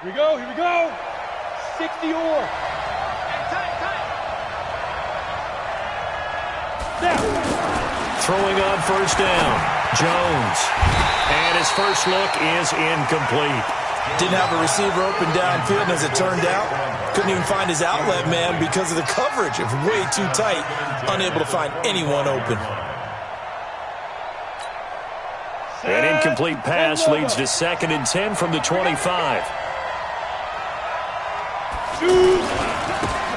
Here we go, here we go. 60 or. Throwing on first down, Jones. And his first look is incomplete. Didn't have a receiver open downfield, and as it turned out, couldn't even find his outlet man because of the coverage. It was way too tight, unable to find anyone open. An incomplete pass leads to 2nd and 10 from the 25.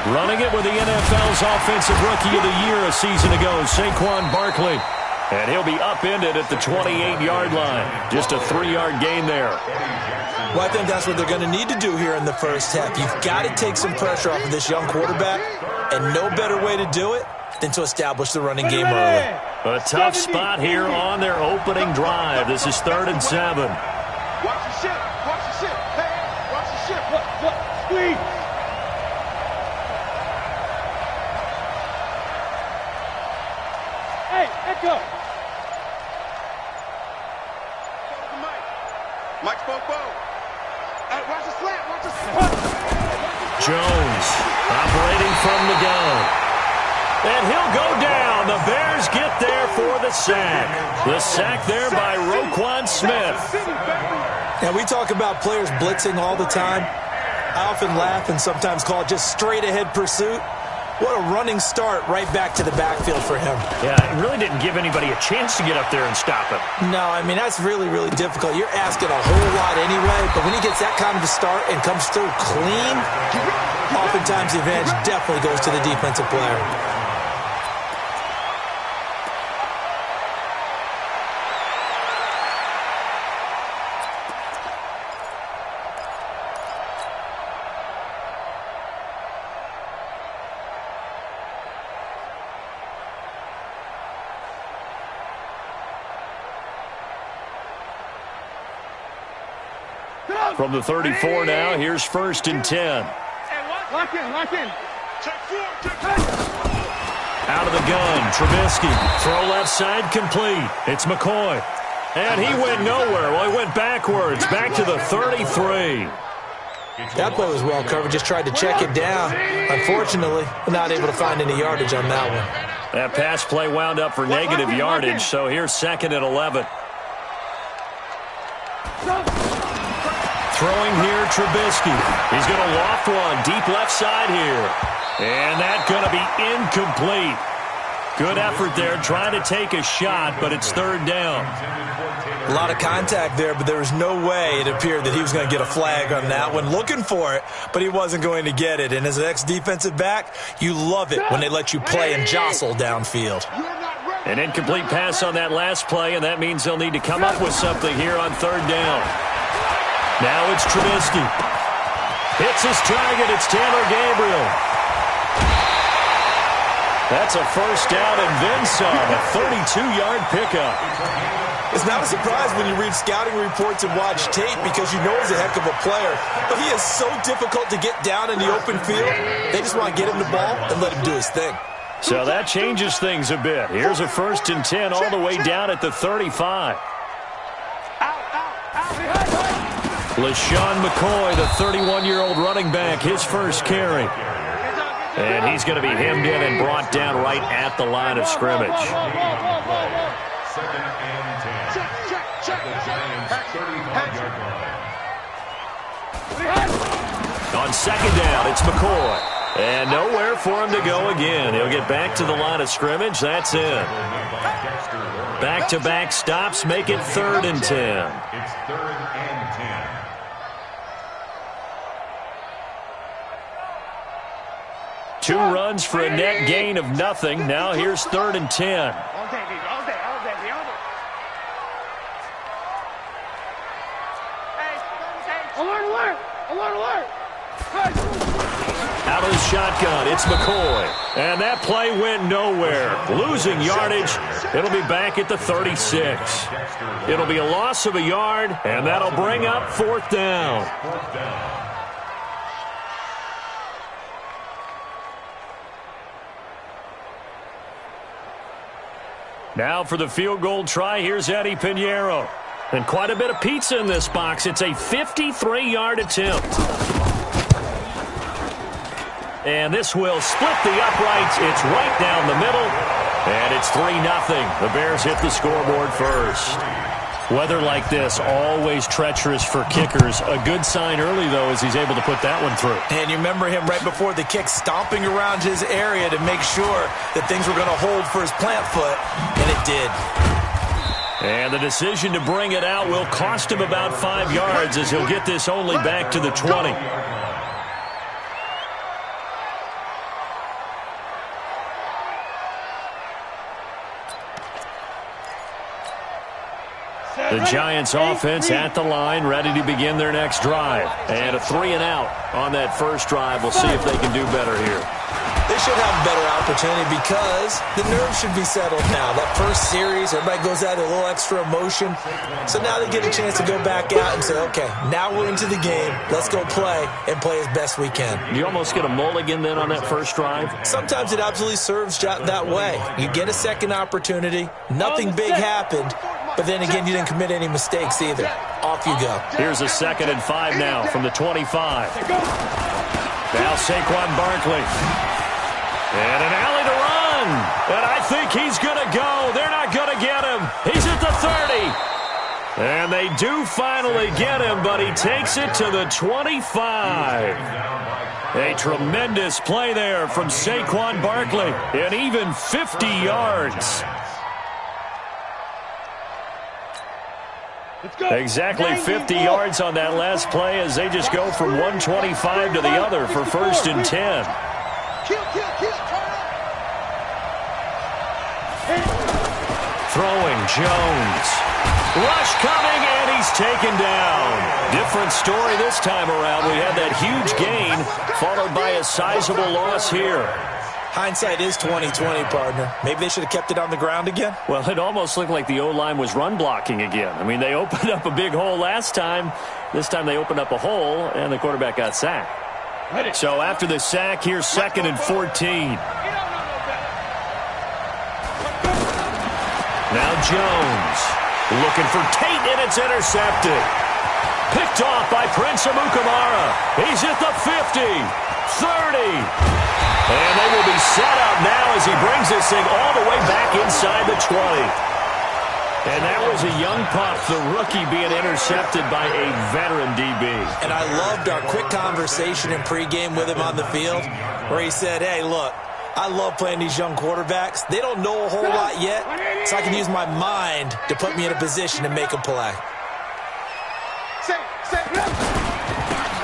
Running it with the NFL's Offensive Rookie of the Year a season ago, Saquon Barkley. And he'll be upended at the 28-yard line. Just a 3-yard gain there. Well, I think that's what they're going to need to do here in the first half. You've got to take some pressure off of this young quarterback, and no better way to do it than to establish the running game early. A tough spot here on their opening drive. This is 3rd and 7. Watch the ship. Watch the ship. Hey, watch the ship. Look. Squeeze. Hey, echo. Mike Bobo. Hey, watch the slant. Watch the slant. Jones operating from the gun. And he'll go down. The Bears get there for the sack. The sack there by Roquan Smith. Now, we talk about players blitzing all the time. I often laugh and sometimes call it just straight-ahead pursuit. What a running start right back to the backfield for him. Yeah, it really didn't give anybody a chance to get up there and stop him. No, I mean, that's really, really difficult. You're asking a whole lot anyway, but when he gets that kind of a start and comes through clean, oftentimes the advantage definitely goes to the defensive player. From the 34 now, here's 1st and 10. Lock in. Out of the gun, Trubisky. Throw left side, complete. It's McCoy. And he went nowhere. Well, he went backwards, back to the 33. That play was well covered. Just tried to check it down. Unfortunately, not able to find any yardage on that one. That pass play wound up for negative yardage, so here's 2nd and 11. Throwing here, Trubisky. He's going to loft one deep left side here. And that's going to be incomplete. Good effort there, trying to take a shot, but it's 3rd down. A lot of contact there, but there was no way it appeared that he was going to get a flag on that one. Looking for it, but he wasn't going to get it. And as an ex-defensive back, you love it when they let you play and jostle downfield. An incomplete pass on that last play, and that means they'll need to come up with something here on 3rd down. Now it's Trubisky. Hits his target. It's Taylor Gabriel. That's a first down and then some. A 32-yard pickup. It's not a surprise when you read scouting reports and watch tape because you know he's a heck of a player. But he is so difficult to get down in the open field. They just want to get him the ball and let him do his thing. So that changes things a bit. Here's a 1st and 10 all the way down at the 35. LaShawn McCoy, the 31-year-old running back, his first carry. And he's going to be hemmed in and brought down right at the line of scrimmage. On 2nd down, it's McCoy. And nowhere for him to go again. He'll get back to the line of scrimmage. That's in. Back-to-back stops make it 3rd and 10. It's 3rd and 10. Two runs for a net gain of nothing. Now here's 3rd and 10. Alert! Out of the shotgun, it's McCoy. And that play went nowhere. Losing yardage. It'll be back at the 36. It'll be a loss of a yard, and that'll bring up 4th down. Now for the field goal try, here's Eddie Pinheiro. And quite a bit of pizza in this box. It's a 53-yard attempt. And this will split the uprights. It's right down the middle. And it's 3-0. The Bears hit the scoreboard first. Weather like this, always treacherous for kickers. A good sign early, though, as he's able to put that one through. And you remember him right before the kick stomping around his area to make sure that things were going to hold for his plant foot, and it did. And the decision to bring it out will cost him about 5 yards as he'll get this only back to the 20. The Giants offense at the line, ready to begin their next drive. And a 3-and-out on that first drive. We'll see if they can do better here. They should have a better opportunity because the nerves should be settled now. That first series, everybody goes out with a little extra emotion. So now they get a chance to go back out and say, okay, now we're into the game. Let's go play and play as best we can. You almost get a mulligan then on that first drive? Sometimes it absolutely serves that way. You get a second opportunity. Nothing big happened. But then again, you didn't commit any mistakes either. Off you go. Here's a 2nd and 5 now from the 25. Now Saquon Barkley. And an alley to run. And I think he's going to go. They're not going to get him. He's at the 30. And they do finally get him, but he takes it to the 25. A tremendous play there from Saquon Barkley. And even 50 yards. Exactly 50 yards on that last play as they just go from 125 to the other for 1st and 10. Throwing Jones. Rush coming, and he's taken down. Different story this time around. We had that huge gain followed by a sizable loss here. Hindsight is 20/20, partner. Maybe they should have kept it on the ground again. Well, it almost looked like the O-line was run blocking again. I mean, they opened up a big hole last time. This time they opened up a hole, and the quarterback got sacked. So after the sack, here's 2nd and 14. Now Jones looking for Tate, and it's intercepted. Picked off by Prince Amukamara. He's at the 50, 30. And they will be set up now as he brings this thing all the way back inside the 20. And that was a young pup, the rookie, being intercepted by a veteran DB. And I loved our quick conversation in pregame with him on the field where he said, hey, look, I love playing these young quarterbacks. They don't know a whole lot yet, so I can use my mind to put me in a position to make a play.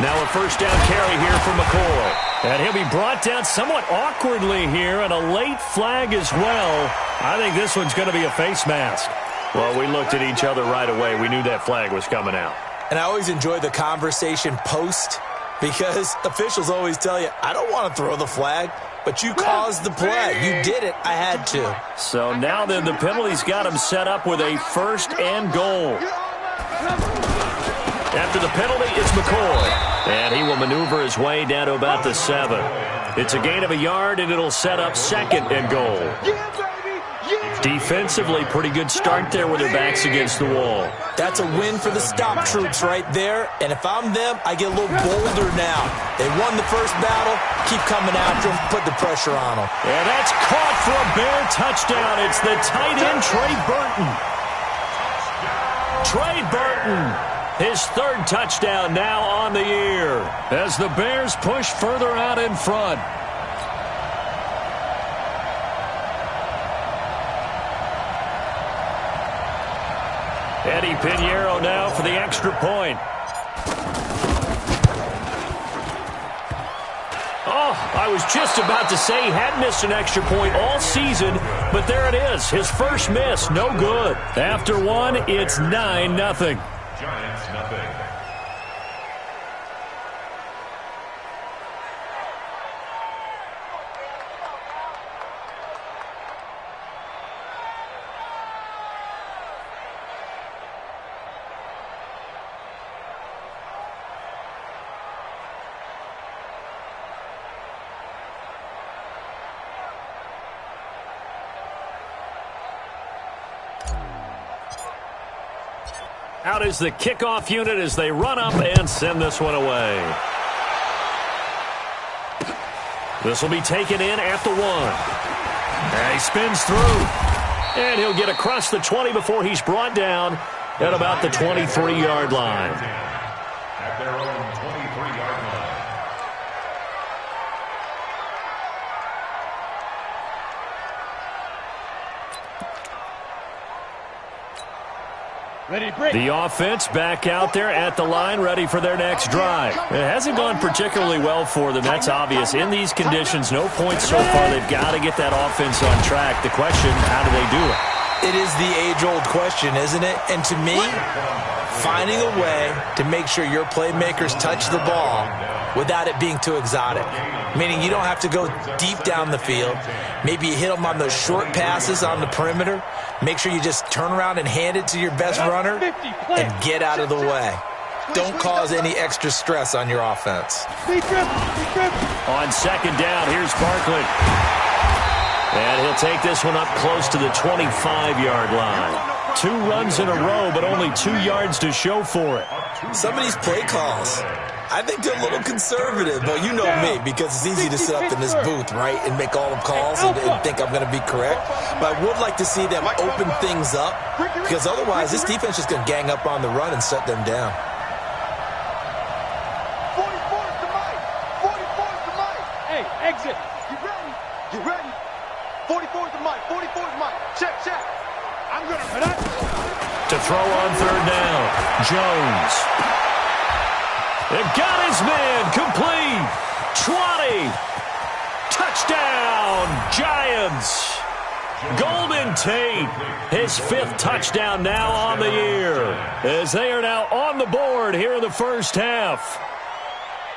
Now a 1st down carry here for McCoy. And he'll be brought down somewhat awkwardly here, and a late flag as well. I think this one's going to be a face mask. Well, we looked at each other right away. We knew that flag was coming out. And I always enjoy the conversation post because officials always tell you, I don't want to throw the flag, but you caused the play. You did it. I had to. So now then the penalty's got him set up with a 1st and goal. After the penalty, it's McCoy. And he will maneuver his way down to about the 7. It's a gain of a yard, and it'll set up 2nd and goal. Defensively, pretty good start there with their backs against the wall. That's a win for the stop troops right there. And if I'm them, I get a little bolder now. They won the first battle. Keep coming after them. Put the pressure on them. And that's caught for a Bear touchdown. It's the tight end, Trey Burton. Trey Burton. His 3rd touchdown now on the year as the Bears push further out in front. Eddie Pinheiro now for the extra point. Oh, I was just about to say he had missed an extra point all season, but there it is. His first miss, no good. After one, it's 9-0. Giants, nothing. Out is the kickoff unit as they run up and send this one away. This will be taken in at the 1. And he spins through. And he'll get across the 20 before he's brought down at about the 23-yard line. At their own 23-yard line. Ready to break. The offense back out there at the line, ready for their next drive. It hasn't gone particularly well for them. That's obvious. In these conditions, no points so far. They've got to get that offense on track. The question, how do they do it? It is the age-old question, isn't it? And to me, finding a way to make sure your playmakers touch the ball without it being too exotic. Meaning you don't have to go deep down the field. Maybe you hit them on those short passes on the perimeter. Make sure you just turn around and hand it to your best runner and get out of the way. Don't cause any extra stress on your offense. On second down, here's Barkley. And he'll take this one up close to the 25-yard line. 2 runs in a row, but only 2 yards to show for it. Some of these play calls, I think they're a little conservative. But you know me, because it's easy to sit up in this booth, right, and make all the calls and think I'm going to be correct. But I would like to see them open things up, because otherwise this defense is going to gang up on the run and shut them down. 44 is the mic. 44 is the mic. Hey, exit. You ready? You ready? 44 is the mic. 44 is the mic. Check, check. I'm going to... To throw on third down, Jones. They've got his man, complete. 20. Touchdown, Giants. Golden Tate, his 5th touchdown now on the year, as they are now on the board here in the first half.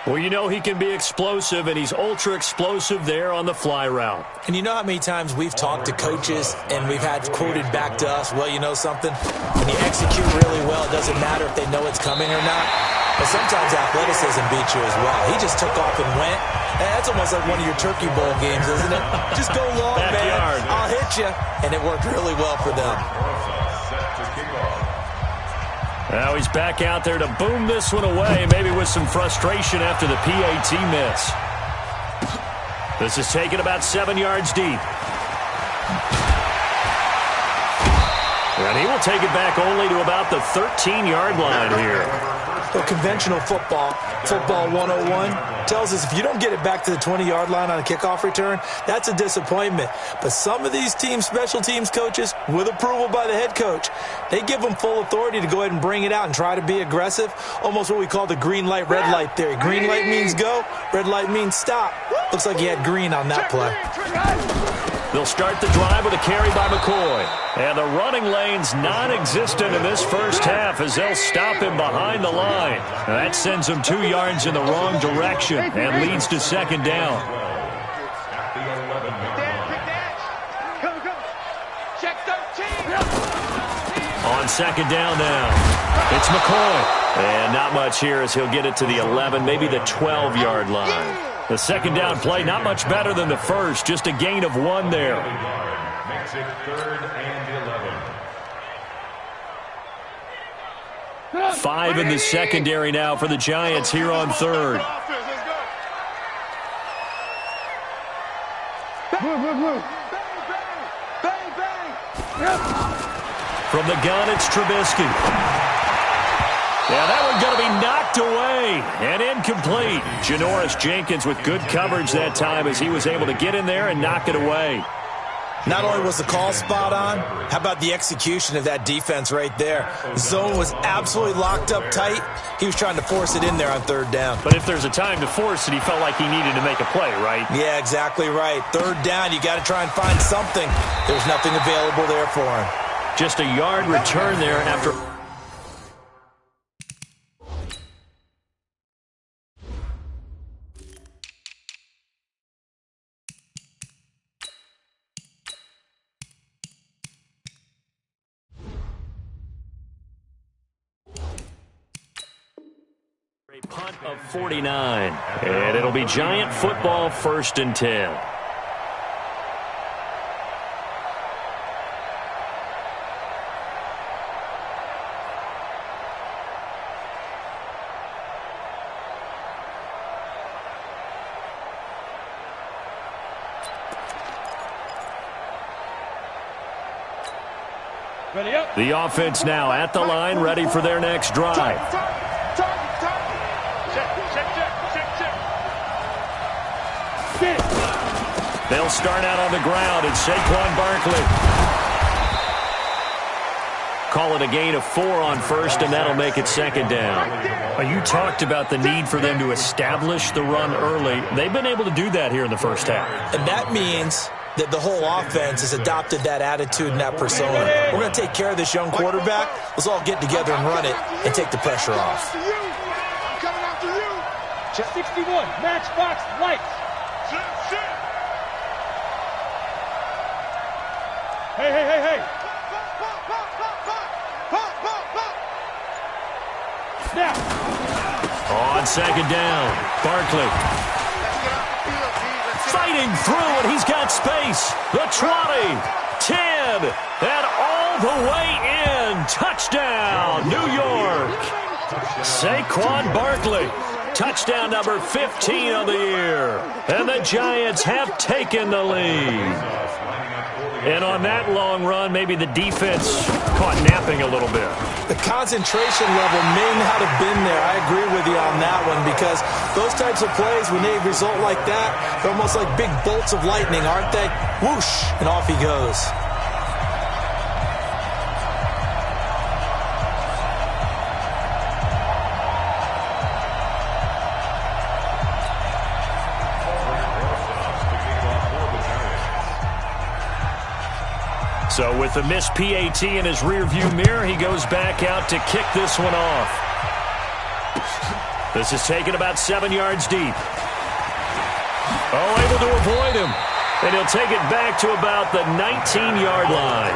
Well, you know he can be explosive, and he's ultra-explosive there on the fly route. And you know how many times we've talked to coaches and we've had quoted back to us, well, you know something? When you execute really well, it doesn't matter if they know it's coming or not. But sometimes athleticism beats you as well. He just took off and went. And that's almost like one of your Turkey Bowl games, isn't it? Just go long, Backyard. man. I'll hit you. And it worked really well for them. Now he's back out there to boom this one away, maybe with some frustration after the PAT miss. This is taken about 7 yards deep. And he will take it back only to about the 13-yard line here. Well, conventional football 101, tells us if you don't get it back to the 20-yard line on a kickoff return, that's a disappointment. But some of these teams, special teams coaches, with approval by the head coach, they give them full authority to go ahead and bring it out and try to be aggressive, almost what we call the green light, red light theory. Green light means go, red light means stop. Looks like he had green on that play. They'll start the drive with a carry by McCoy. And the running lane's non-existent in this first half as they'll stop him behind the line. That sends him 2 yards in the wrong direction and leads to second down. On second down now, it's McCoy. And not much here as he'll get it to the 11, maybe the 12-yard line. The second down play, not much better than the first, just a gain of 1 there. Makes it 3rd and 11. 5 in the secondary now for the Giants here on third. From the gun, it's Trubisky. Yeah, that one's going to be knocked away and incomplete. Janoris Jenkins with good coverage that time as he was able to get in there and knock it away. Not only was the call spot on, how about the execution of that defense right there? The zone was absolutely locked up tight. He was trying to force it in there on third down. But if there's a time to force it, he felt like he needed to make a play, right? Yeah, exactly right. Third down, you got to try and find something. There's nothing available there for him. Just a yard return there after... A punt of 49, and it'll be Giant football 1st and 10. The offense now at the line, ready for their next drive. They'll start out on the ground. It's Saquon Barkley. Call it a gain of 4 on first, and that'll make it second down. You talked about the need for them to establish the run early. They've been able to do that here in the first half. And that means that the whole offense has adopted that attitude and that persona. We're going to take care of this young quarterback. Let's all get together and run it and take the pressure off. I'm coming after you. 61, matchbox lights. Hey. Snap. On second down, Barkley. Fighting through, and he's got space. The 20, 10, and all the way in. Touchdown, New York. Saquon Barkley. Touchdown number 15 of the year. And the Giants have taken the lead. And on that long run, maybe the defense caught napping a little bit. The concentration level may not have been there. I agree with you on that one, because those types of plays, when they result like that, they're almost like big bolts of lightning, aren't they? Whoosh, and off he goes. So with the missed PAT in his rearview mirror, he goes back out to kick this one off. This is taken about 7 yards deep. Oh, able to avoid him. And he'll take it back to about the 19-yard line.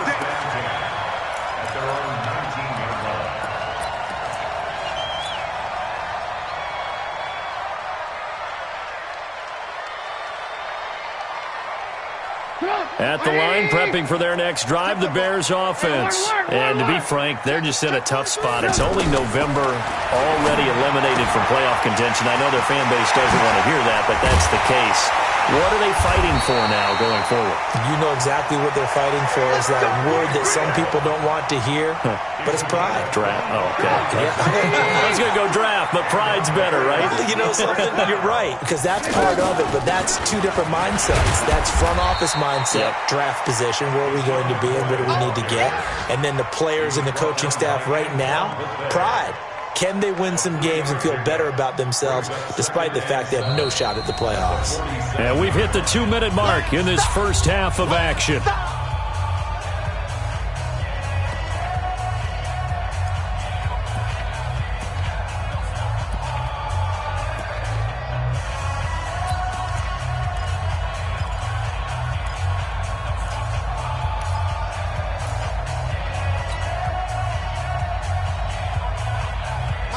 At the line, prepping for their next drive, the Bears offense. And to be frank, they're just in a tough spot. It's only November, already eliminated from playoff contention. I know their fan base doesn't want to hear that, but that's the case. What are they fighting for now going forward? You know exactly what they're fighting for. Is that word that some people don't want to hear, but it's pride. Draft. Oh, okay. I was going to go draft, but pride's better, right? You know something? You're right, because that's part of it, but that's two different mindsets. That's front office mindset, draft position, where are we going to be and what do we need to get? And then the players and the coaching staff right now, pride. Can they win some games and feel better about themselves despite the fact they have no shot at the playoffs? And we've hit the 2-minute mark in this first half of action.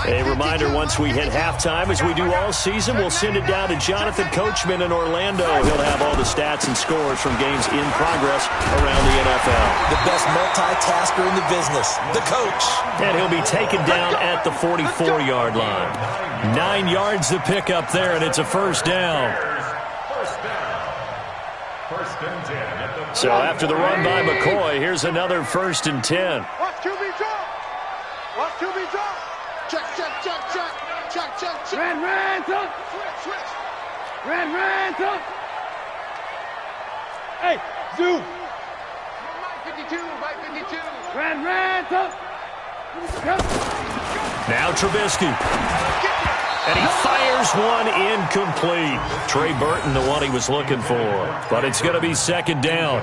A reminder, once we hit halftime, as we do all season, we'll send it down to Jonathan Coachman in Orlando. He'll have all the stats and scores from games in progress around the NFL. The best multitasker in the business, the coach. And he'll be taken down at the 44-yard line. 9 yards to pick up there, and it's a first down. So after the run by McCoy, here's another 1st and 10. Watch QB drop. Watch QB drop. Check. Ransom. Switch. Ransom. Hey, zoom. Right 52. Ransom. Now Trubisky. And he fires one incomplete. Trey Burton, the one he was looking for. But it's going to be second down.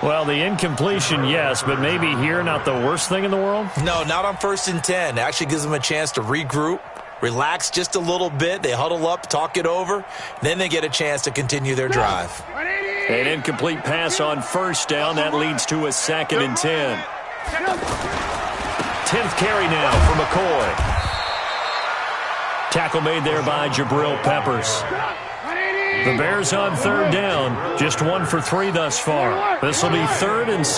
Well, the incompletion, yes, but maybe here not the worst thing in the world? No, not on 1st and 10. It actually gives them a chance to regroup, relax just a little bit. They huddle up, talk it over. Then they get a chance to continue their drive. An incomplete pass on 1st down. That leads to a 2nd and 10. 10th carry now for McCoy. Tackle made there by Jabril Peppers. The Bears on 3rd down. Just 1 for 3 thus far. This will be 3rd and 6.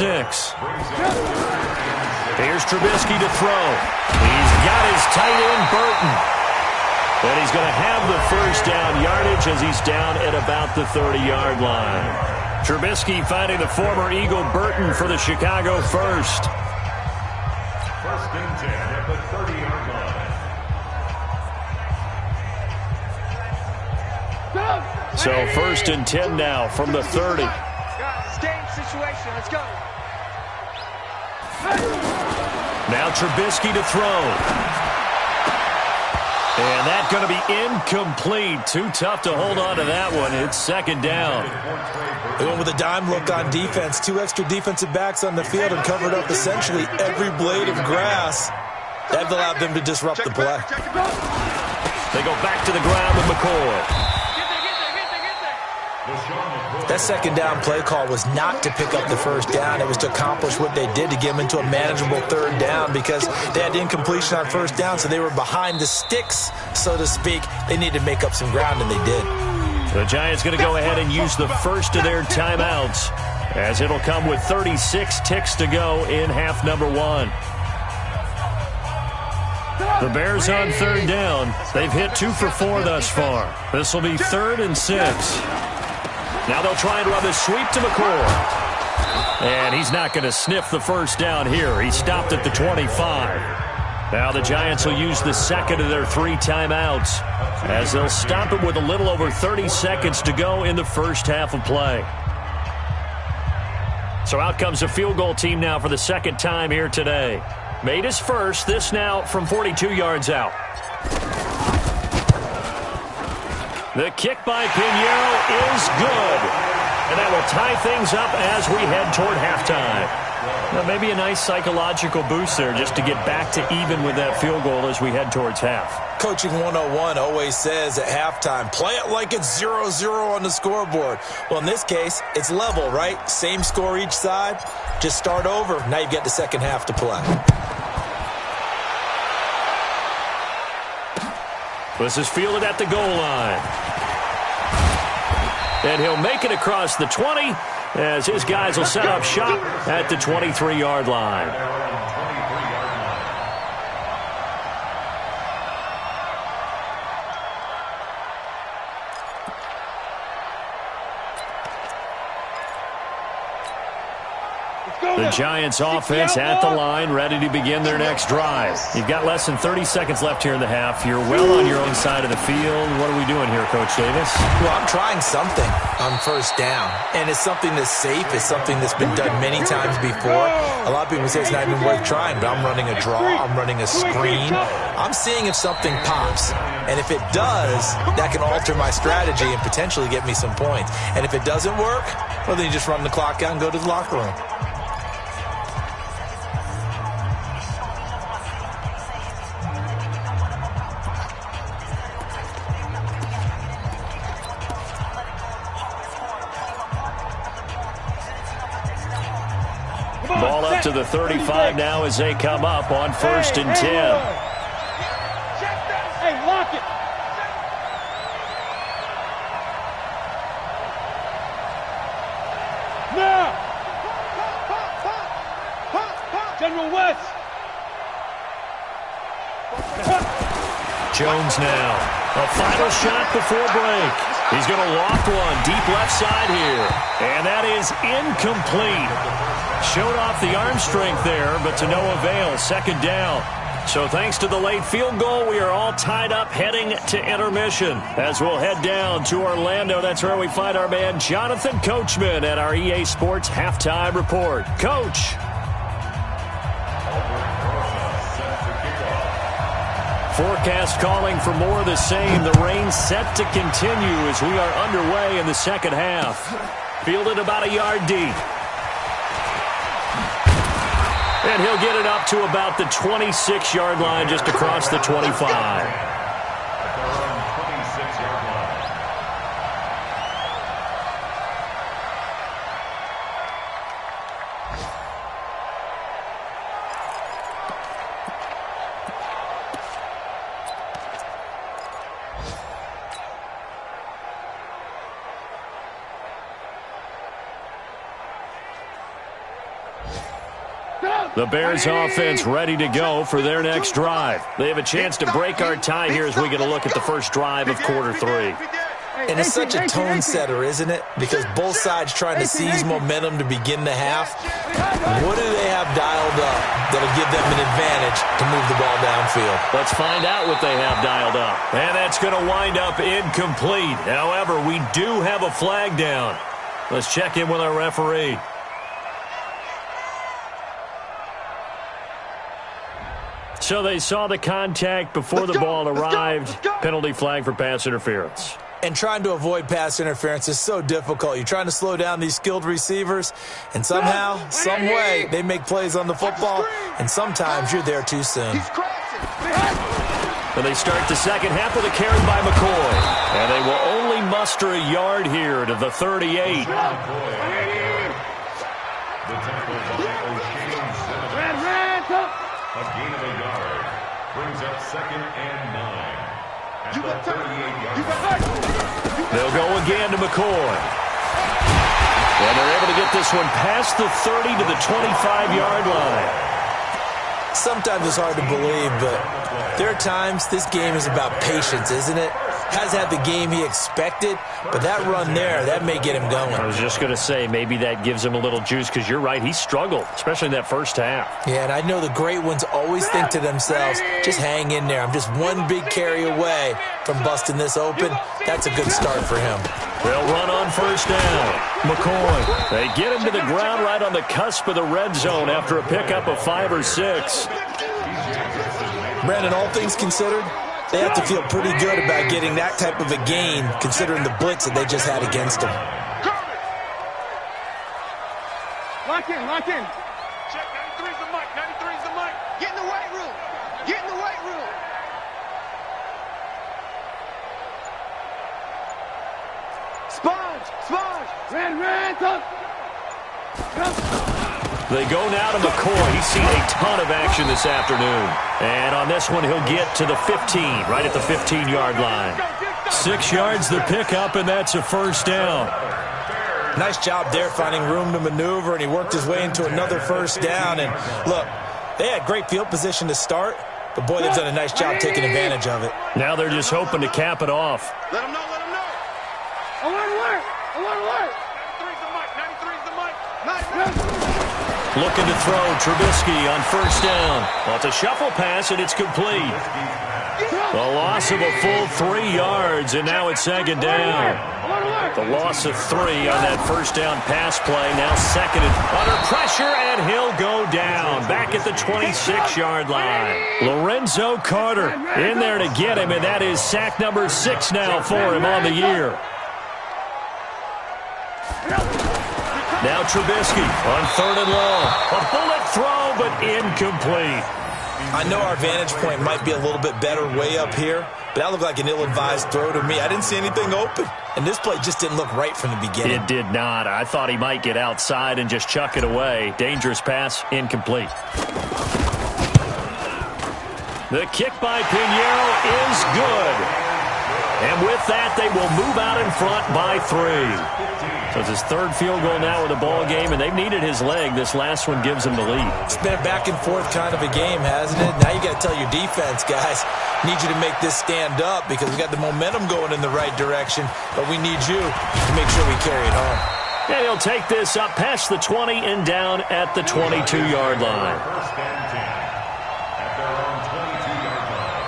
Here's Trubisky to throw. He's got his tight end, Burton. And he's going to have the 1st down yardage as he's down at about the 30-yard line. Trubisky finding the former Eagle Burton for the Chicago 1st. and 10 at the 30-yard line. So 1st and 10 now from the 30. Guys, game situation. Let's go. Now Trubisky to throw. And that's going to be incomplete. Too tough to hold on to that one. It's 2nd down. They went with a dime look on defense. 2 extra defensive backs on the field and covered up essentially every blade of grass. That allowed them to disrupt the play. They go back to the ground with McCoy. That 2nd down play call was not to pick up the 1st down. It was to accomplish what they did, to get them into a manageable 3rd down, because they had incompletion on 1st down, so they were behind the sticks, so to speak. They needed to make up some ground, and they did. The Giants going to go ahead and use the first of their timeouts, as it'll come with 36 ticks to go in half number 1. The Bears on 3rd down. They've hit 2 for 4 thus far. This will be 3rd and 6. Now they'll try and run the sweep to McCoy. And he's not going to sniff the 1st down here. He stopped at the 25. Now the Giants will use the 2nd of their 3 timeouts, as they'll stop it with a little over 30 seconds to go in the 1st half of play. So out comes the field goal team now for the 2nd time here today. Made his first, this now from 42 yards out. The kick by Pinheiro is good. And that will tie things up as we head toward halftime. Now, maybe a nice psychological boost there just to get back to even with that field goal as we head towards half. Coaching 101 always says at halftime, play it like it's 0-0 on the scoreboard. Well, in this case, it's level, right? Same score each side. Just start over. Now you get the 2nd half to play. This is fielded at the goal line. And he'll make it across the 20 as his guys will set up shop at the 23-yard line. The Giants offense at the line, ready to begin their next drive. You've got less than 30 seconds left here in the half. You're well on your own side of the field. What are we doing here, Coach Davis? Well, I'm trying something on 1st down, and it's something that's safe. It's something that's been done many times before. A lot of people say it's not even worth trying, but I'm running a draw. I'm running a screen. I'm seeing if something pops, and if it does, that can alter my strategy and potentially get me some points. And if it doesn't work, well, then you just run the clock out and go to the locker room. Ball up to the 35 now as they come up on 1st and 10. Hey, lock it. Now. General West. Jones now. A final shot before break. He's going to loft one deep left side here. And that is incomplete. Showed off the arm strength there, but to no avail. 2nd down. So thanks to the late field goal, we are all tied up heading to intermission. As we'll head down to Orlando, that's where we find our man Jonathan Coachman at our EA Sports Halftime Report. Coach. Forecast calling for more of the same. The rain set to continue as we are underway in the 2nd half. Fielded about a yard deep. And he'll get it up to about the 26-yard line, just across the 25. The Bears offense ready to go for their next drive. They have a chance to break our tie here as we get a look at the first drive of quarter 3. And it's such a tone setter, isn't it? Because both sides trying to seize momentum to begin the half. What do they have dialed up that'll give them an advantage to move the ball downfield? Let's find out what they have dialed up. And that's going to wind up incomplete. However, we do have a flag down. Let's check in with our referee. So they saw the contact before the ball arrived. Penalty flag for pass interference. And trying to avoid pass interference is so difficult. You're trying to slow down these skilled receivers, and somehow, some way, they make plays on the football, and sometimes you're there too soon. And they start the second half with a carry by McCoy. And they will only muster a yard here to the 38. A gain of a yard brings up 2nd and 9. At the 38-yard line. They'll go again to McCoy. And they're able to get this one past the 30 to the 25-yard line. Sometimes it's hard to believe, but there are times this game is about patience, isn't it? Hasn't had the game he expected, but that run there, that may get him going. I was just going to say, maybe that gives him a little juice, because you're right, he struggled, especially in that first half. Yeah, and I know the great ones always think to themselves, just hang in there. I'm just one big carry away from busting this open. That's a good start for him. They'll run on first down. McCoy, they get him to the ground right on the cusp of the red zone after a pickup of 5 or 6. Brandon, all things considered, they have to feel pretty good about getting that type of a gain, considering the blitz that they just had against them. Lock in, lock in. Check, 93's the mic, 93's the mic. Get in the weight room. Get in the weight room. Sponge, sponge. Ran, come. They go now to McCoy. He's seen a ton of action this afternoon. And on this one, he'll get to the 15, right at the 15-yard line. 6 yards the pickup, and that's a first down. Nice job there finding room to maneuver, and he worked his way into another first down. And look, they had great field position to start, but boy, they've done a nice job taking advantage of it. Now they're just hoping to cap it off. Let him know, let him know. Alert. 93's the mic, 93's the mic. 93. Looking to throw, Trubisky on first down. Well, it's a shuffle pass, and it's complete. The loss of a full 3 yards, and now it's second down. The loss of 3 on that first down pass play. Now second and under pressure, and he'll go down. Back at the 26-yard line. Lorenzo Carter in there to get him, and that is sack number 6 now for him on the year. Now Trubisky on third and long. A bullet throw, but incomplete. I know our vantage point might be a little bit better way up here, but that looked like an ill-advised throw to me. I didn't see anything open, and this play just didn't look right from the beginning. It did not. I thought he might get outside and just chuck it away. Dangerous pass, incomplete. The kick by Pinheiro is good. And with that, they will move out in front by 3. So it's his third field goal now with the ball game, and they've needed his leg. This last one gives him the lead. It's been a back-and-forth kind of a game, hasn't it? Now you got to tell your defense, guys, need you to make this stand up because we got the momentum going in the right direction, but we need you to make sure we carry it home. And he'll take this up past the 20 and down at the 22-yard line. First and 10 at their own 22-yard line.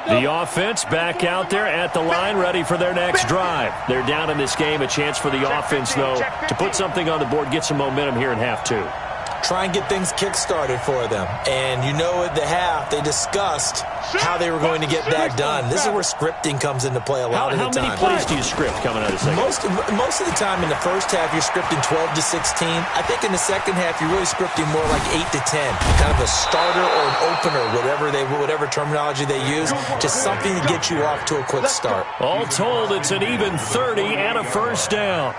The offense back out there at the line, ready for their next drive. They're down in this game. A chance for the offense, though, to put something on the board, get some momentum here in half 2. Try and get things kick-started for them. And you know at the half, they discussed how they were going to get that done. This is where scripting comes into play a lot of the time. How many plays do you script coming out of the second? Most of the time in the first half, you're scripting 12 to 16. I think in the second half, you're really scripting more like 8 to 10. Kind of a starter or an opener, whatever terminology they use. Just something to get you off to a quick start. All told, it's an even 30 and a first down.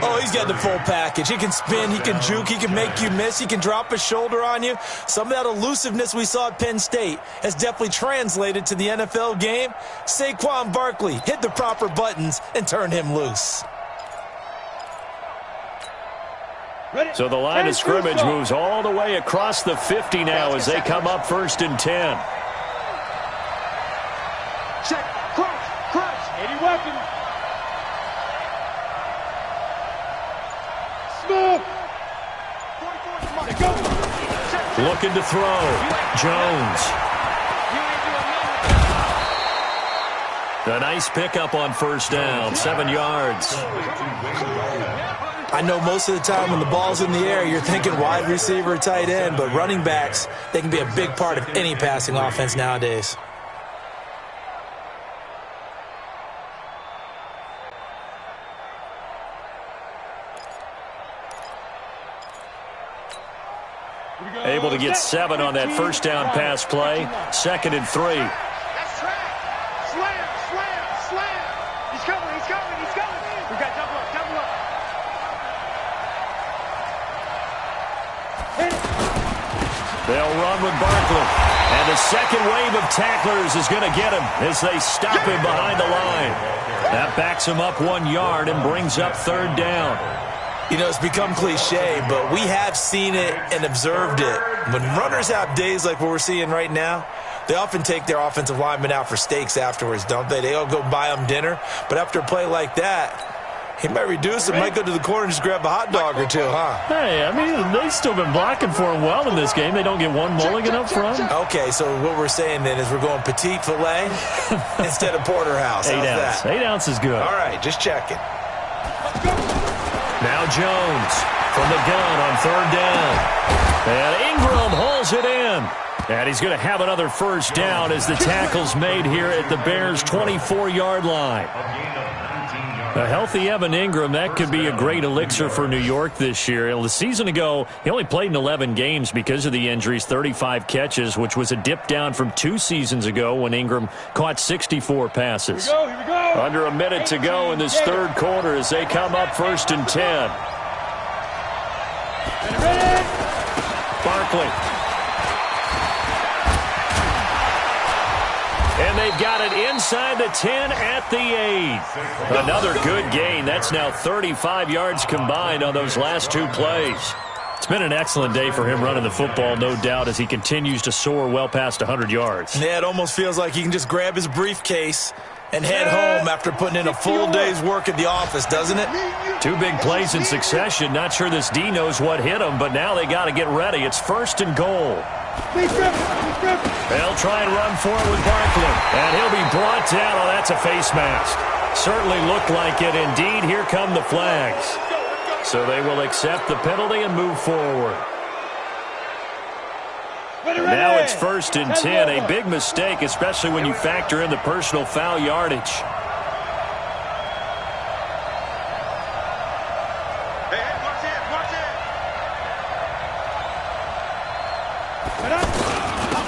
Oh, he's got the full package. He can spin, he can juke, he can make you miss, he can drop a shoulder on you. Some of that elusiveness we saw at Penn State has definitely translated to the NFL game. Saquon Barkley hit the proper buttons and turn him loose. So the line of scrimmage moves all the way across the 50 now as they come up 1st and 10. Check. Crunch. Any weapon. Smooth. 44 is mine. Looking to throw. Jones. A nice pickup on 1st down. 7 yards. I know most of the time when the ball's in the air, you're thinking wide receiver, tight end, but running backs, they can be a big part of any passing offense nowadays. Able to get 7 on that 1st down pass play. 2nd and 3. That's track. Slam. He's coming. We got double up. They'll run with Barkley. And the second wave of tacklers is going to get him as they stop him behind the line. That backs him up 1 yard and brings up 3rd down. You know, it's become cliche, but we have seen it and observed it. When runners have days like what we're seeing right now, they often take their offensive linemen out for steaks afterwards, don't they? They all go buy them dinner. But after a play like that, he might reduce it, might go to the corner and just grab a hot dog or two, huh? Hey, I mean, they've still been blocking for him well in this game. They don't get one mulligan up front. Okay, so what we're saying then is we're going petite filet instead of porterhouse. 8 How's ounce. that? 8 ounce is good. All right, just checking. Now Jones from the gun on 3rd down. And Ingram holds it in. And he's going to have another 1st down as the tackle's made here at the Bears' 24-yard line. A healthy Evan Ingram, that could be a great elixir for New York this year. The season ago, he only played in 11 games because of the injuries, 35 catches, which was a dip down from 2 seasons ago when Ingram caught 64 passes. Here we go. Under a minute to go in this 3rd quarter as they come up 1st and 10. Ready. Barkley. And they've got it inside the 10 at the 8. Another good gain. That's now 35 yards combined on those last 2 plays. It's been an excellent day for him running the football, no doubt, as he continues to soar well past 100 yards. Yeah, it almost feels like he can just grab his briefcase and head home after putting in a full day's work at the office, doesn't it? 2 big plays in succession. Not sure this D knows what hit him, but now they got to get ready. It's 1st and goal. They'll try and run for it with Barkley. And he'll be brought down. Oh, that's a face mask. Certainly looked like it. Indeed, here come the flags. So they will accept the penalty and move forward. Now it's 1st and 10. A big mistake, especially when you factor in the personal foul yardage.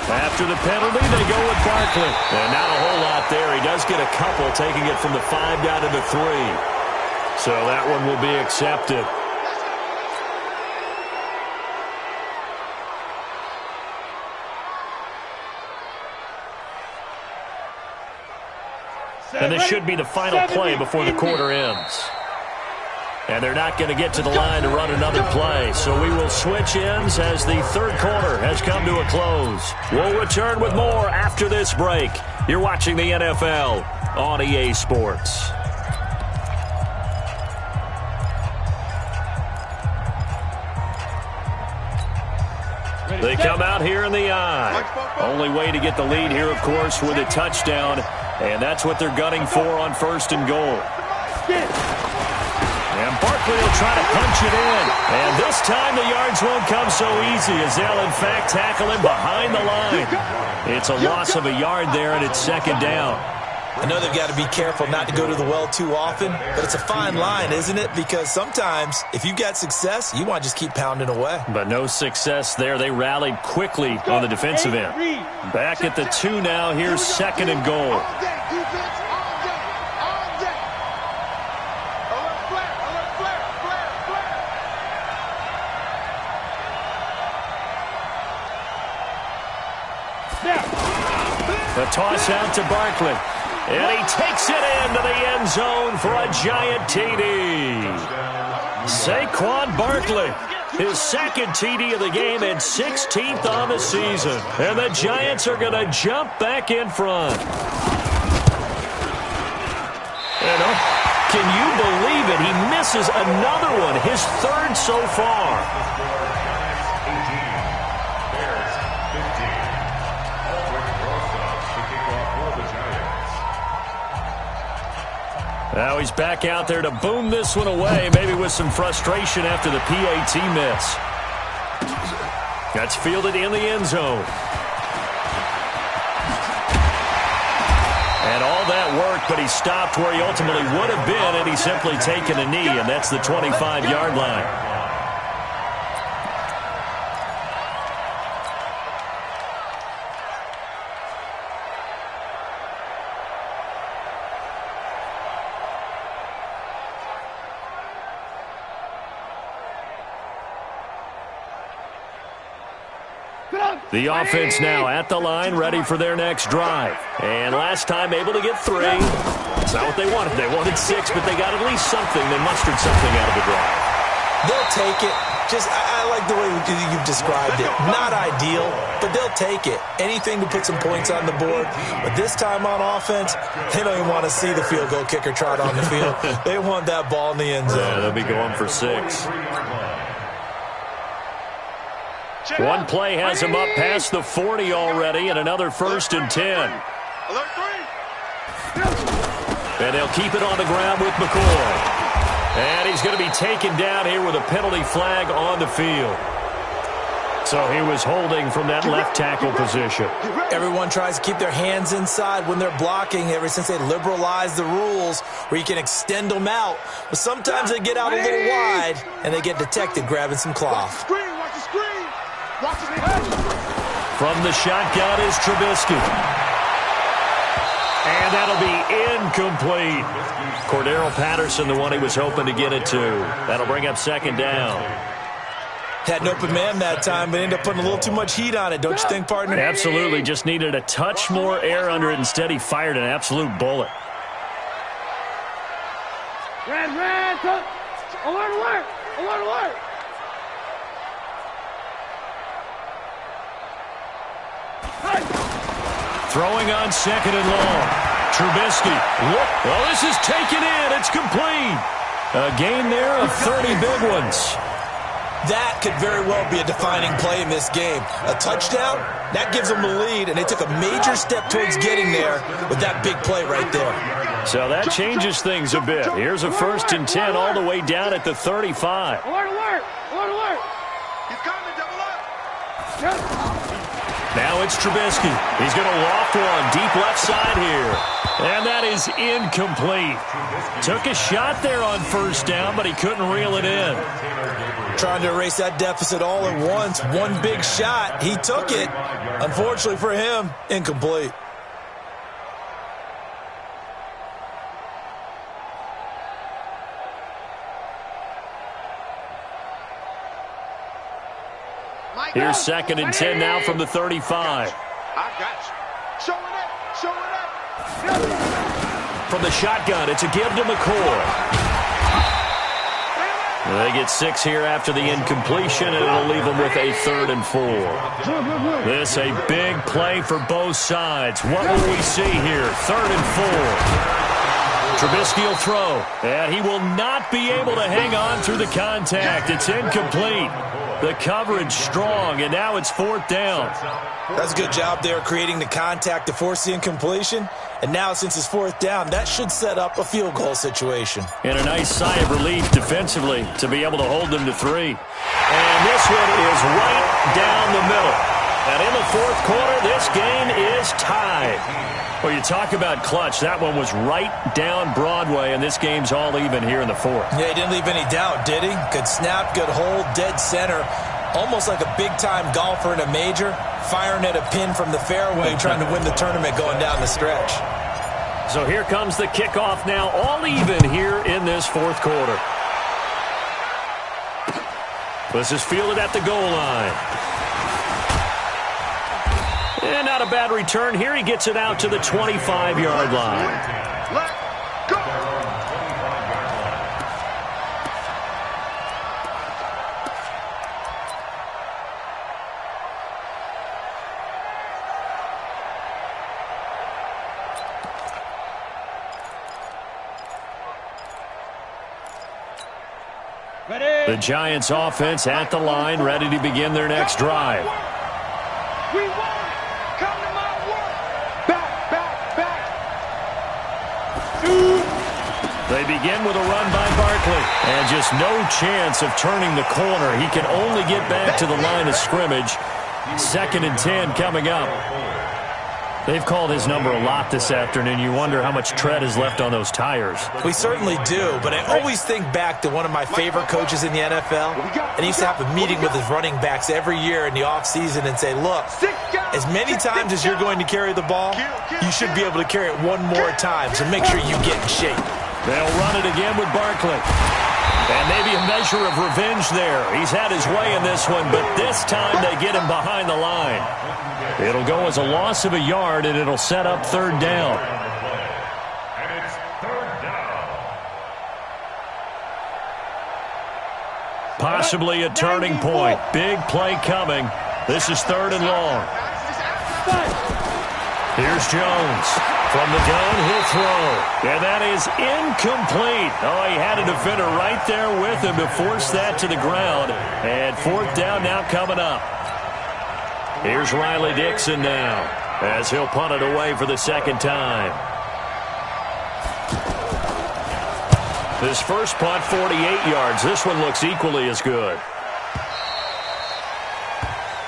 After the penalty, they go with Barkley. And not a whole lot there. He does get a couple, taking it from the 5 down to the 3. So that one will be accepted. And this should be the final play before the quarter ends. And they're not going to get to the line to run another play. So we will switch ends as the 3rd quarter has come to a close. We'll return with more after this break. You're watching the NFL on EA Sports. They come out here in the eye. Only way to get the lead here, of course, with a touchdown. And that's what they're gunning for on 1st and goal. And Barkley will try to punch it in. And this time the yards won't come so easy as they'll, in fact, tackle him behind the line. It's a loss of a yard there, and it's 2nd down. I know they've got to be careful not to go to the well too often, but it's a fine line, isn't it? Because sometimes, if you've got success, you want to just keep pounding away. But no success there. They rallied quickly on the defensive end. Back at the 2 now. Here's 2nd and goal. The toss out to Barkley. And he takes it into the end zone for a giant TD. Saquon Barkley His second TD of the game and 16th on the season. And the Giants are going to jump back in front. And can you believe it? He misses another one, his third so far. Now he's back out there to boom this one away, maybe with some frustration after the PAT miss. That's fielded in the end zone. And all that work, but he stopped where he ultimately would have been, and he's simply taken a knee, and that's the 25-yard line. The offense now at the line, ready for their next drive. And last time able to get 3. It's not what they wanted. They wanted 6, but they got at least something. They mustered something out of the drive. They'll take it. I like the way you've described it. Not ideal, but they'll take it. Anything to put some points on the board. But this time on offense, they don't even want to see the field goal kicker trot on the field. They want that ball in the end zone. Yeah, they'll be going for 6. One play has him up past the 40 already, and another 1st and 10. And they'll keep it on the ground with McCoy. And he's going to be taken down here with a penalty flag on the field. So he was holding from that left tackle position. Everyone tries to keep their hands inside when they're blocking ever since they liberalized the rules where you can extend them out. But sometimes they get out a little wide, and they get detected grabbing some cloth. From the shotgun is Trubisky. And that'll be incomplete. Cordero Patterson, the one he was hoping to get it to. That'll bring up 2nd down. Had an open man that time, but ended up putting a little too much heat on it, don't you think, partner? Absolutely. Just needed a touch more air under it. Instead, he fired an absolute bullet. Red, alert, alert, alert, alert. Throwing on 2nd and long. Trubisky. Well, this is taken in. It's complete. A gain there of 30 big ones. That could very well be a defining play in this game. A touchdown, that gives them the lead, and they took a major step towards getting there with that big play right there. So that changes things a bit. Here's a 1st and 10 all the way down at the 35. Alert, alert, alert, alert. He's coming, double up. Now it's Trubisky. He's going to loft one deep left side here. And that is incomplete. Took a shot there on 1st down, but he couldn't reel it in. Trying to erase that deficit all at once. One big shot. He took it. Unfortunately for him, incomplete. Here's 2nd and 10 now from the 35. I got you. Show it up. From the shotgun, it's a give to McCoy. They get 6 here after the incompletion, and it'll leave them with a 3rd and 4. This a big play for both sides. What will we see here? 3rd and 4. Trubisky will throw, and he will not be able to hang on through the contact. It's incomplete. The coverage strong, and now it's 4th down. That's a good job there creating the contact to force the incompletion. And now, since it's 4th down, that should set up a field goal situation. And a nice sigh of relief defensively to be able to hold them to 3. And this one is right down the middle. And in the 4th quarter, this game is tied. Well, you talk about clutch. That one was right down Broadway, and this game's all even here in the 4th. Yeah, he didn't leave any doubt, did he? Good snap, good hold, dead center. Almost like a big-time golfer in a major, firing at a pin from the fairway, trying to win the tournament going down the stretch. So here comes the kickoff now, all even here in this 4th quarter. This is fielded at the goal line. And not a bad return here. He gets it out to the 25-yard line. Let go. The Giants offense at the line, ready to begin their next drive. We won it. Come to my work. Back, back, back. They begin with a run by Barkley. And just no chance of turning the corner. He can only get back to the line of scrimmage. 2nd and 10 coming up. They've called his number a lot this afternoon. You wonder how much tread is left on those tires. We certainly do, but I always think back to one of my favorite coaches in the NFL. And he used to have a meeting with his running backs every year in the offseason and say, look, as many times as you're going to carry the ball, you should be able to carry it one more time, so make sure you get in shape. They'll run it again with Barkley. And maybe a measure of revenge there. He's had his way in this one, but this time they get him behind the line. It'll go as a loss of a yard, and it'll set up 3rd down. And it's 3rd down. Possibly a turning point. Big play coming. This is 3rd and long. Here's Jones. From the gun, he'll throw. And that is incomplete. Oh, he had a defender right there with him to force that to the ground. And 4th down now coming up. Here's Riley Dixon now, as he'll punt it away for the 2nd time. This first punt, 48 yards. This one looks equally as good.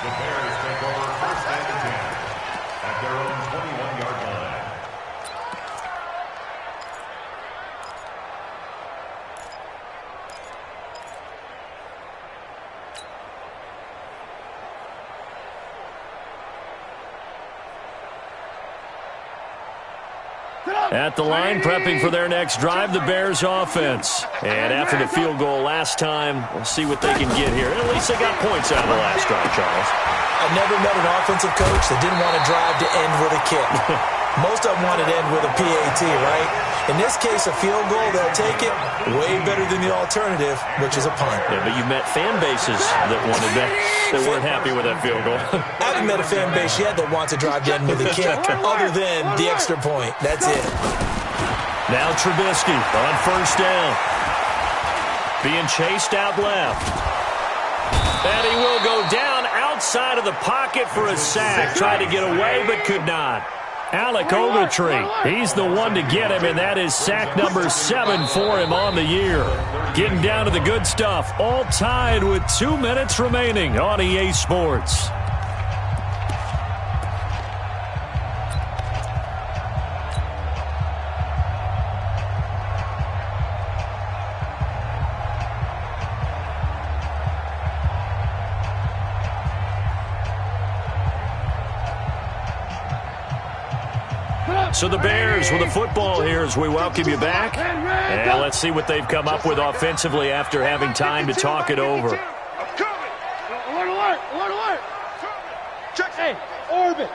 The Bears take over 1st and 10 at their own 21-yard line. At the line, prepping for their next drive, the Bears offense. And after the field goal last time, we'll see what they can get here. At least they got points out of the last drive, Charles. I never met an offensive coach that didn't want a drive to end with a kick. Most of them want it to end with a PAT, right? In this case, a field goal, they'll take it way better than the alternative, which is a punt. Yeah, but you've met fan bases that wanted that, that weren't happy with that field goal. I haven't met a fan base yet that wants a drive to end with a kick, other than the extra point. That's it. Now Trubisky on 1st down. Being chased out left. And he will go down outside of the pocket for a sack. Tried to get away, but could not. Alec Ogletree, he's the one to get him, and that is sack number 7 for him on the year. Getting down to the good stuff, all tied with 2 minutes remaining on EA Sports. So the Bears with the football here as we welcome you back. And let's see what they've come up with offensively after having time to talk it over. Alert, alert, alert, alert. Hey, orbit.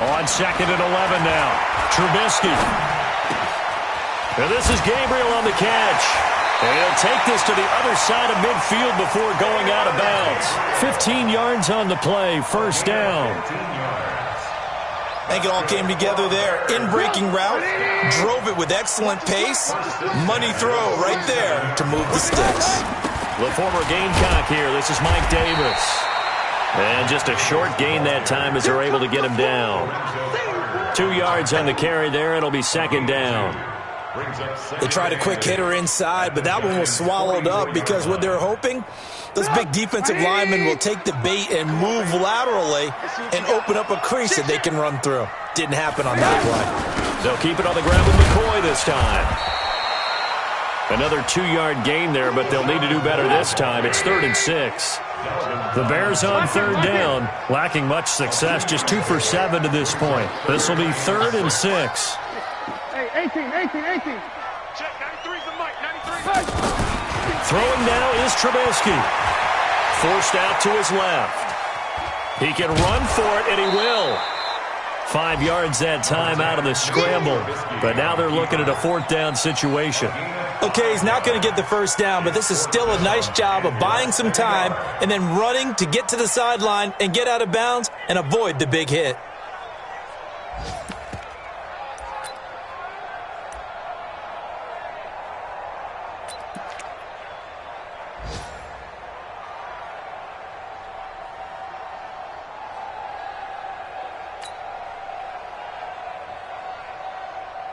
On 2nd and 11 now. Trubisky. And this is Gabriel on the catch. And he'll take this to the other side of midfield before going out of bounds. 15 yards on the play, 1st down. I think it all came together there. In-breaking route, drove it with excellent pace. Money throw right there to move the sticks. The former Gamecock here. This is Mike Davis. And just a short gain that time as they're able to get him down. 2 yards on the carry there. It'll be 2nd down. They tried a quick hitter inside, but that one was swallowed up because what they're hoping, those big defensive linemen will take the bait and move laterally and open up a crease that they can run through. Didn't happen on that play. They'll keep it on the ground with McCoy this time. Another 2-yard gain there, but they'll need to do better this time. It's 3rd and 6. The Bears on 3rd down, lacking much success, just 2 for 7 to this point. This will be 3rd and 6. Hey, 18. Check, 93's the mic, 93. Throwing now is Trubisky. Forced out to his left. He can run for it, and he will. 5 yards that time out of the scramble. But now they're looking at a 4th down situation. Okay, he's not going to get the 1st down, but this is still a nice job of buying some time and then running to get to the sideline and get out of bounds and avoid the big hit.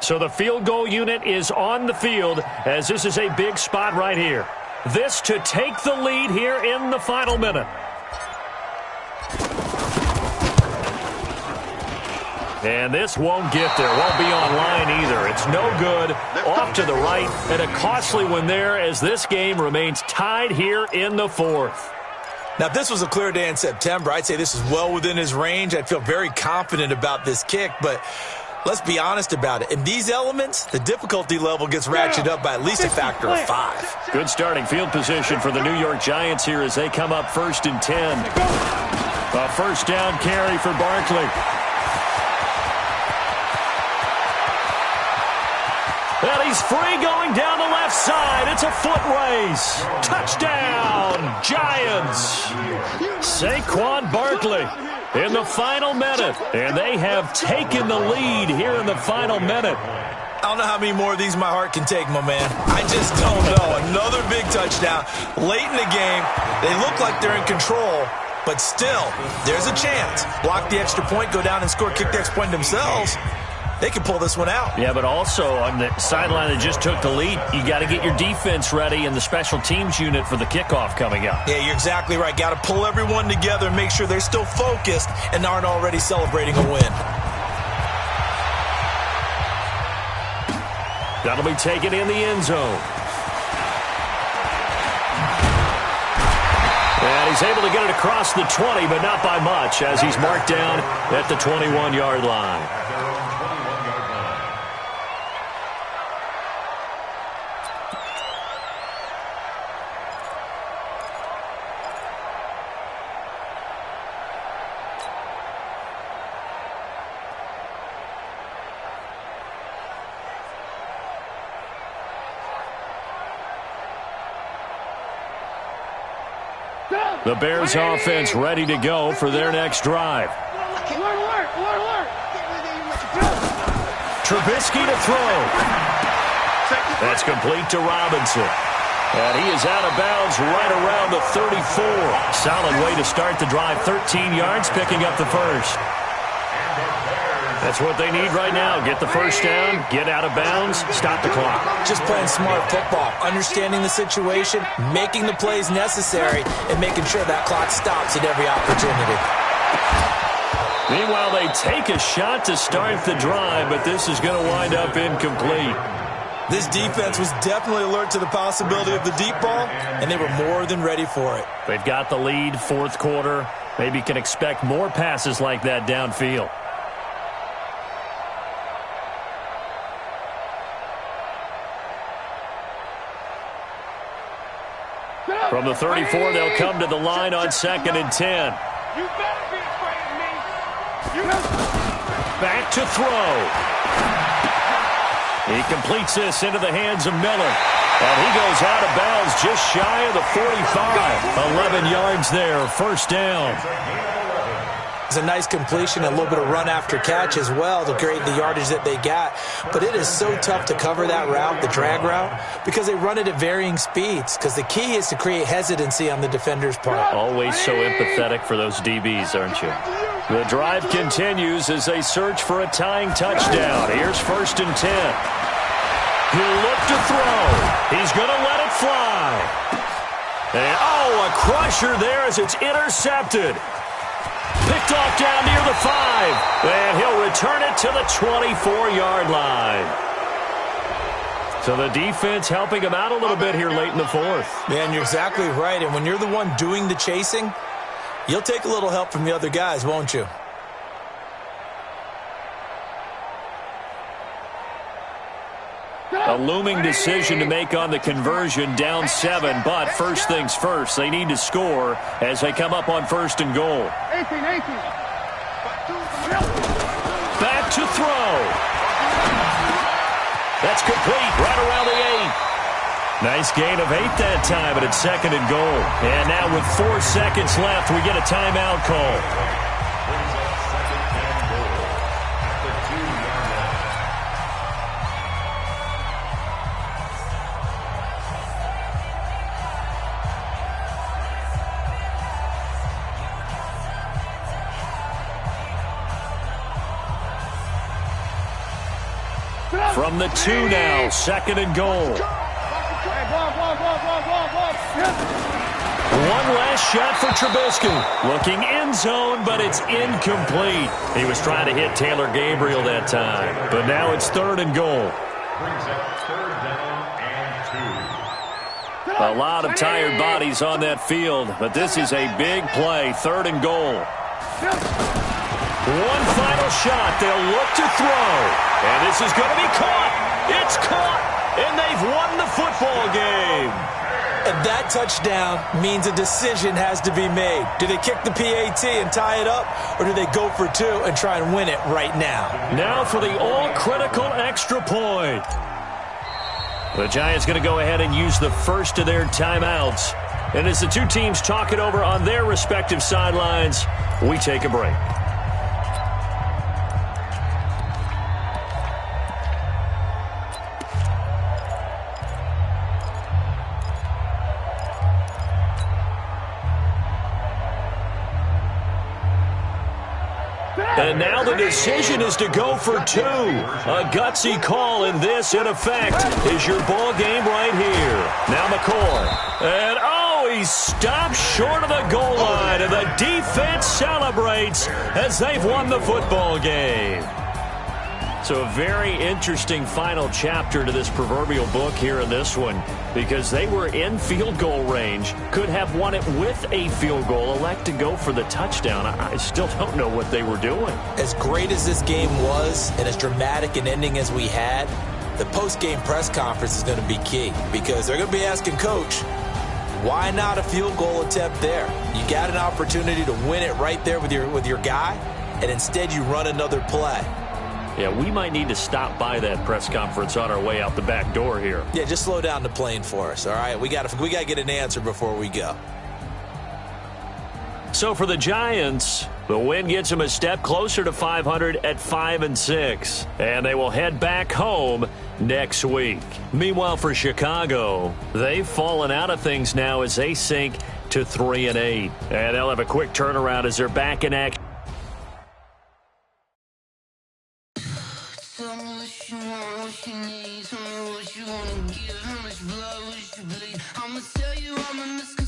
So the field goal unit is on the field as this is a big spot right here. This to take the lead here in the final minute. And this won't get there. Won't be online either. It's no good. Off to the right. And a costly one there as this game remains tied here in the fourth. Now, if this was a clear day in September, I'd say this is well within his range. I'd feel very confident about this kick, but let's be honest about it. In these elements, the difficulty level gets ratcheted up by at least a factor of 5. Good starting field position for the New York Giants here as they come up 1st and 10. A first down carry for Barkley. And he's free going down the left side. It's a foot race. Touchdown, Giants. Saquon Barkley in the final minute. And they have taken the lead here in the final minute. I don't know how many more of these my heart can take, my man. I just don't know. Another big touchdown late in the game. They look like they're in control, but still, there's a chance. Block the extra point, go down and score, kick the extra point themselves. They can pull this one out. Yeah, but also on the sideline that just took the lead, you got to get your defense ready and the special teams unit for the kickoff coming up. Yeah, you're exactly right. Got to pull everyone together and make sure they're still focused and aren't already celebrating a win. That'll be taken in the end zone. And he's able to get it across the 20, but not by much as he's marked down at the 21-yard line. The Bears offense ready to go for their next drive. Trubisky to throw. That's complete to Robinson. And he is out of bounds right around the 34. Solid way to start the drive. 13 yards, picking up the first. That's what they need right now. Get the first down, get out of bounds, stop the clock. Just playing smart football, understanding the situation, making the plays necessary, and making sure that clock stops at every opportunity. Meanwhile, they take a shot to start the drive, but this is going to wind up incomplete. This defense was definitely alert to the possibility of the deep ball, and they were more than ready for it. They've got the lead, fourth quarter. Maybe can expect more passes like that downfield. From the 34, they'll come to the line on 2nd and 10. You better be afraid of me. Back to throw. He completes this into the hands of Miller. And he goes out of bounds just shy of the 45. 11 yards there, first down. It's a nice completion, a little bit of run after catch as well to create the yardage that they got. But it is so tough to cover that route, the drag route, because they run it at varying speeds. Because the key is to create hesitancy on the defender's part. Always so empathetic for those DBs, aren't you? The drive continues as they search for a tying touchdown. Here's 1st and 10. He'll look to throw. He's going to let it fly. And, a crusher there as it's intercepted. Picked off down near the 5. And he'll return it to the 24-yard line. So the defense helping him out a little bit here late in the fourth. Man, you're exactly right. And when you're the one doing the chasing, you'll take a little help from the other guys, won't you? A looming decision to make on the conversion, down 7. But first things first, they need to score as they come up on 1st and goal. 18. Back to throw. That's complete right around the 8. Nice gain of 8 that time, but it's 2nd and goal. And now with 4 seconds left, we get a timeout call. From the 2 now, 2nd and goal. One last shot for Trubisky. Looking end zone, but it's incomplete. He was trying to hit Taylor Gabriel that time. But now it's 3rd and goal. Brings up 3rd down and 2. A lot of tired bodies on that field, but this is a big play. 3rd and goal. One final shot. They'll look to throw. And this is going to be caught. It's caught. And they've won the football game. And that touchdown means a decision has to be made. Do they kick the PAT and tie it up, or do they go for 2 and try and win it right now? Now for the all-critical extra point. The Giants going to go ahead and use the first of their timeouts. And as the two teams talk it over on their respective sidelines, we take a break. And now the decision is to go for 2. A gutsy call, and this, in effect, is your ball game right here. Now McCoy. And, he stops short of the goal line, and the defense celebrates as they've won the football game. So a very interesting final chapter to this proverbial book here in this one, because they were in field goal range, could have won it with a field goal, elect to go for the touchdown. I still don't know what they were doing. As great as this game was and as dramatic an ending as we had, the post-game press conference is going to be key, because they're going to be asking Coach, why not a field goal attempt there? You got an opportunity to win it right there with your guy, and instead you run another play. Yeah, we might need to stop by that press conference on our way out the back door here. Yeah, just slow down the plane for us, all right? We got to get an answer before we go. So for the Giants, the win gets them a step closer to 500 at 5-6, and they will head back home next week. Meanwhile, for Chicago, they've fallen out of things now as they sink to 3-8, and they'll have a quick turnaround as they're back in action. What you need, tell me what you wanna give, how much blood would you bleed? I'ma tell you I'm a